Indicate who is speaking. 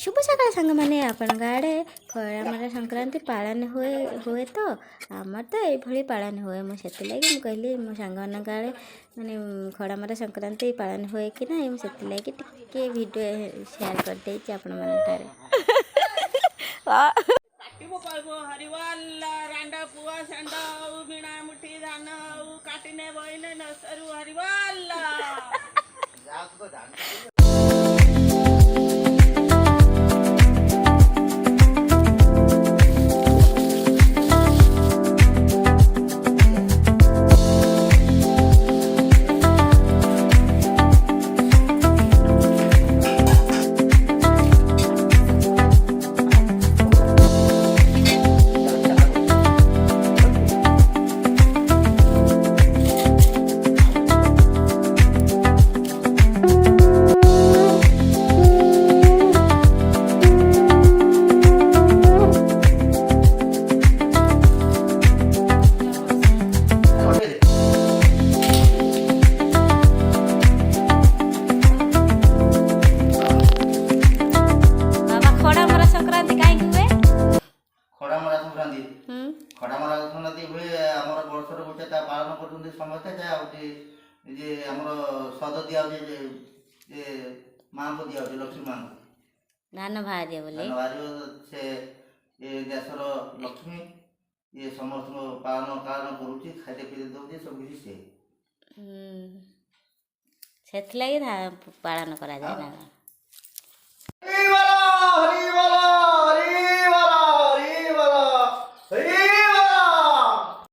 Speaker 1: शुभ सकाळ सांग मैंने आपण आड़े खड़ामरा संक्रांति पालन हुए तो आमर तो ये पालन हुए मुझे लगी कहली मो सांग मान आड़े मैंने खड़ामरा संक्रांति पालन हुए कि ना मुझे लगी टे वीडियो शेयर करदे आपण मान
Speaker 2: हरिवाल रांडा पुआ सांडा बिना मुठी धान काटिने बहिने नसरू हरिवाल
Speaker 3: खड़ामरा संक्रांति हुए आम बर्षर गोटे पालन कर समस्ते जे आम सद दि माँ को दिया लक्ष्मी माँ को
Speaker 1: धान बाहर
Speaker 3: से देशर लक्ष्मी ये समस्त पालन कालन करुच्ची खाद्य पीते दौर सब किसी से
Speaker 1: पालन करा जाए ना
Speaker 3: हरि बोलो